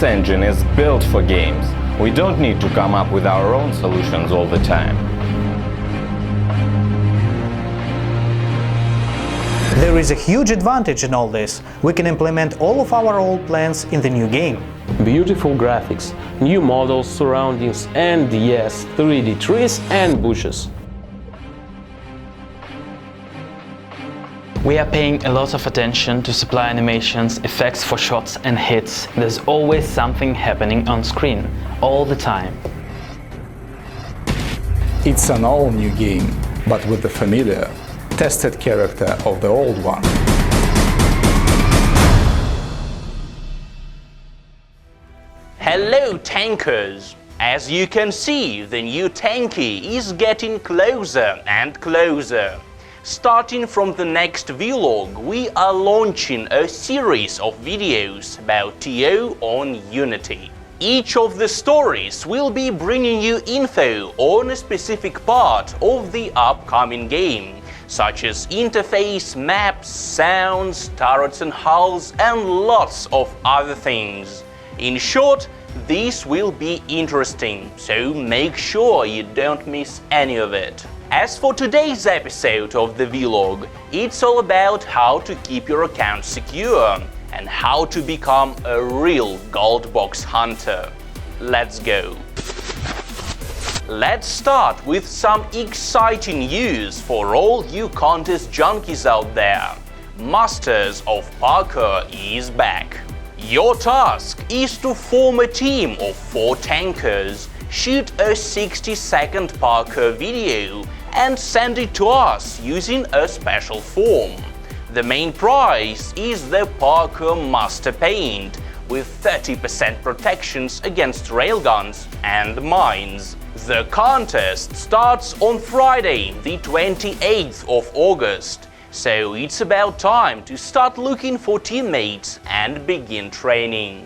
This engine is built for games. We don't need to come up with our own solutions all the time. There is a huge advantage in all this. We can implement all of our old plans in the new game. Beautiful graphics, new models, surroundings, and yes, 3D trees and bushes. We are paying a lot of attention to supply animations, effects for shots and hits. There's always something happening on screen, all the time. It's an all-new game, but with the familiar, tested character of the old one. Hello tankers! As you can see, the new Tanki is getting closer and closer. Starting from the next vlog, we are launching a series of videos about TO on Unity. Each of the stories will be bringing you info on a specific part of the upcoming game, such as interface, maps, sounds, turrets and hulls, and lots of other things. In short, this will be interesting, so make sure you don't miss any of it. As for today's episode of the vlog, it's all about how to keep your account secure and how to become a real gold box hunter. Let's go! Let's start with some exciting news for all you contest junkies out there. Masters of Parkour is back. Your task is to form a team of 4 tankers, shoot a 60-second parkour video and send it to us using a special form. The main prize is the Parkour Master Paint with 30% protections against railguns and mines. The contest starts on Friday, the 28th of August, so it's about time to start looking for teammates and begin training.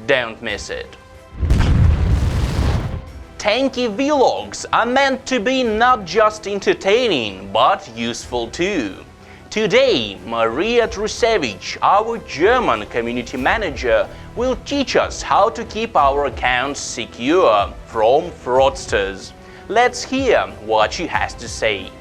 Don't miss it. Tanki vlogs are meant to be not just entertaining, but useful too. Today, Maria Trusevich, our German community manager, will teach us how to keep our accounts secure from fraudsters. Let's hear what she has to say.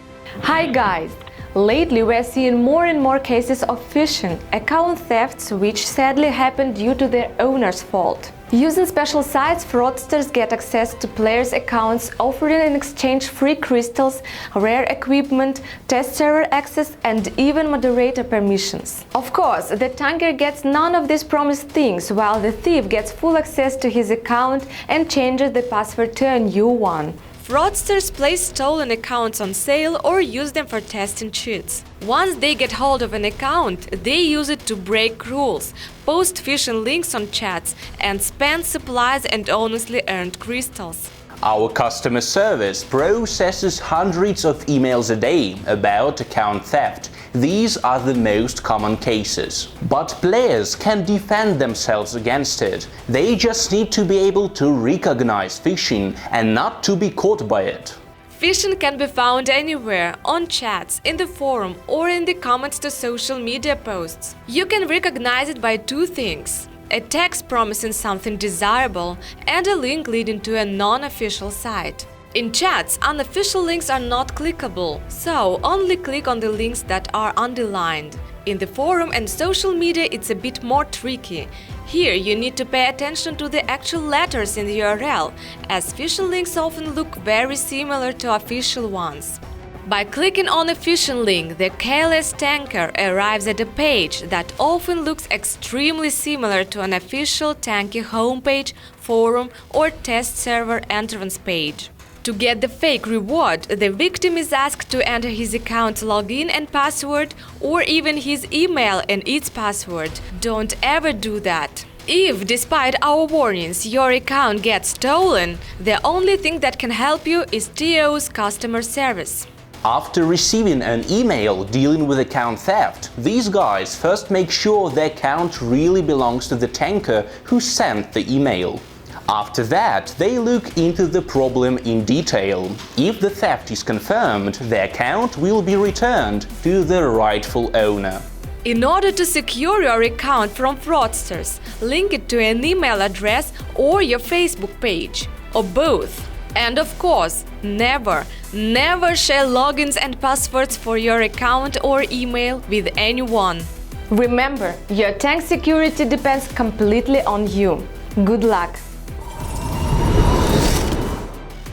Hi guys! Lately we're seeing more and more cases of phishing, account thefts which sadly happen due to their owner's fault. Using special sites, fraudsters get access to players' accounts, offering in exchange free crystals, rare equipment, test server access, and even moderator permissions. Of course, the tanker gets none of these promised things, while the thief gets full access to his account and changes the password to a new one. Fraudsters place stolen accounts on sale or use them for testing cheats. Once they get hold of an account, they use it to break rules, post phishing links on chats, and spend supplies and honestly earned crystals. Our customer service processes hundreds of emails a day about account theft. These are the most common cases. But players can defend themselves against it. They just need to be able to recognize phishing and not to be caught by it. Phishing can be found anywhere, on chats, in the forum, or in the comments to social media posts. You can recognize it by 2 things: a text promising something desirable and a link leading to a non-official site. In chats, unofficial links are not clickable, so only click on the links that are underlined. In the forum and social media it's a bit more tricky. Here you need to pay attention to the actual letters in the URL, as phishing links often look very similar to official ones. By clicking on a phishing link, the careless tanker arrives at a page that often looks extremely similar to an official Tanki homepage, forum or test server entrance page. To get the fake reward, the victim is asked to enter his account login and password, or even his email and its password. Don't ever do that. If, despite our warnings, your account gets stolen, the only thing that can help you is TO's customer service. After receiving an email dealing with account theft, these guys first make sure the account really belongs to the tanker who sent the email. After that, they look into the problem in detail. If the theft is confirmed, the account will be returned to the rightful owner. In order to secure your account from fraudsters, link it to an email address or your Facebook page, or both. And of course, never share logins and passwords for your account or email with anyone. Remember, your tank security depends completely on you. Good luck!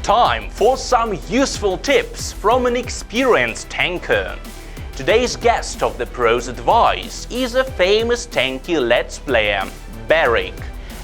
Time for some useful tips from an experienced tanker. Today's guest of the Pro's Advice is a famous Tanki Let's Player, Barrick,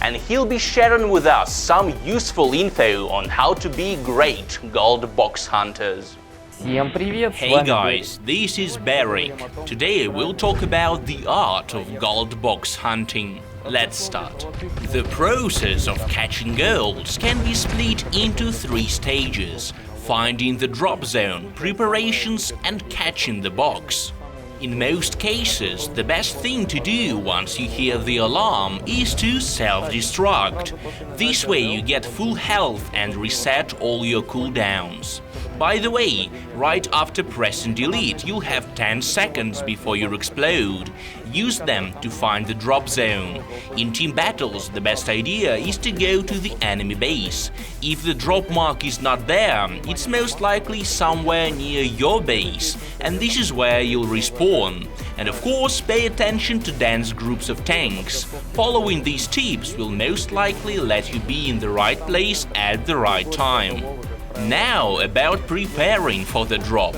and he'll be sharing with us some useful info on how to be great gold box hunters. Hey guys, this is Barrick. Today we'll talk about the art of gold box hunting. Let's start. The process of catching golds can be split into 3 stages: finding the drop zone, preparations, and catching the box. In most cases, the best thing to do once you hear the alarm is to self-destruct. This way you get full health and reset all your cooldowns. By the way, right after pressing delete, you'll have 10 seconds before you explode. Use them to find the drop zone. In team battles, the best idea is to go to the enemy base. If the drop mark is not there, it's most likely somewhere near your base, and this is where you'll respawn. And of course, pay attention to dense groups of tanks. Following these tips will most likely let you be in the right place at the right time. Now about preparing for the drop.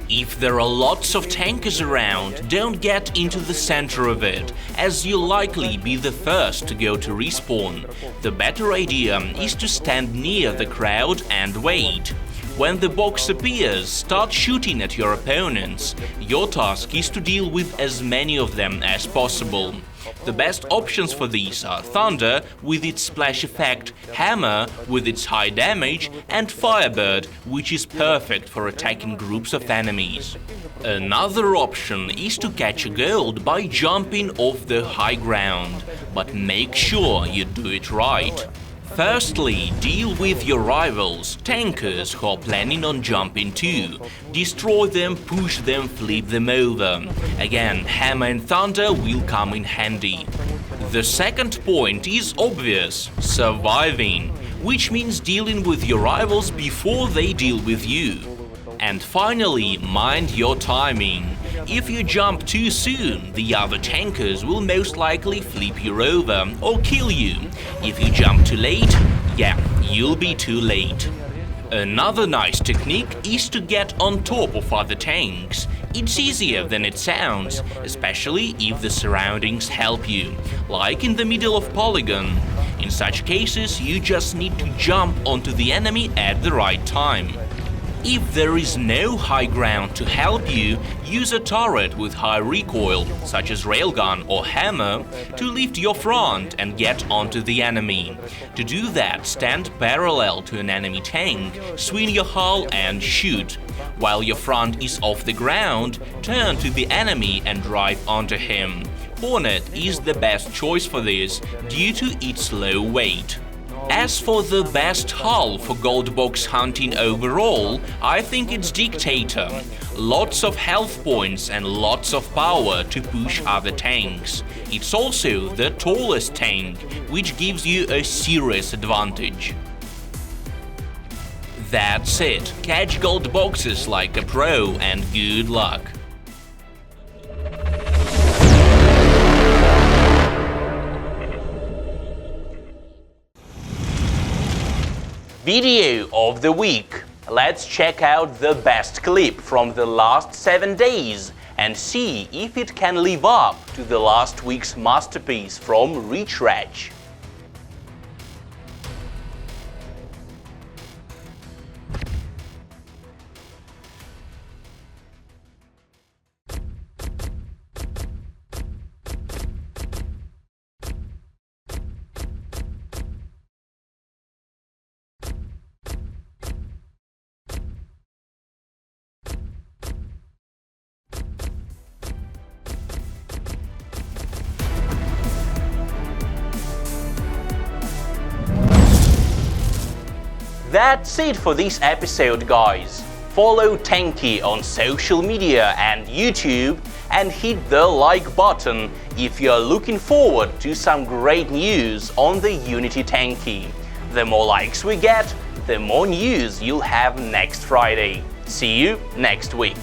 If there are lots of tankers around, don't get into the center of it, as you'll likely be the first to go to respawn. The better idea is to stand near the crowd and wait. When the box appears, start shooting at your opponents. Your task is to deal with as many of them as possible. The best options for these are Thunder with its splash effect, Hammer with its high damage, and Firebird, which is perfect for attacking groups of enemies. Another option is to catch a gold by jumping off the high ground, but make sure you do it right. Firstly, deal with your rivals, tankers who are planning on jumping too. Destroy them, push them, flip them over. Again, Hammer and Thunder will come in handy. The second point is obvious: surviving, which means dealing with your rivals before they deal with you. And finally, mind your timing. If you jump too soon, the other tankers will most likely flip you over or kill you. If you jump too late, you'll be too late. Another nice technique is to get on top of other tanks. It's easier than it sounds, especially if the surroundings help you, like in the middle of polygon. In such cases, you just need to jump onto the enemy at the right time. If there is no high ground to help you, use a turret with high recoil, such as railgun or hammer, to lift your front and get onto the enemy. To do that, stand parallel to an enemy tank, swing your hull and shoot. While your front is off the ground, turn to the enemy and drive onto him. Hornet is the best choice for this due to its low weight. As for the best hull for gold box hunting overall, I think it's Dictator. Lots of health points and lots of power to push other tanks. It's also the tallest tank, which gives you a serious advantage. That's it. Catch gold boxes like a pro and good luck. Video of the week. Let's check out the best clip from the last 7 days and see if it can live up to the last week's masterpiece from Reach. That's it for this episode, guys. follow Tanki on social media and YouTube, and hit the like button if you are looking forward to some great news on the Unity Tanki. The more likes we get, the more news you'll have next Friday. See you next week.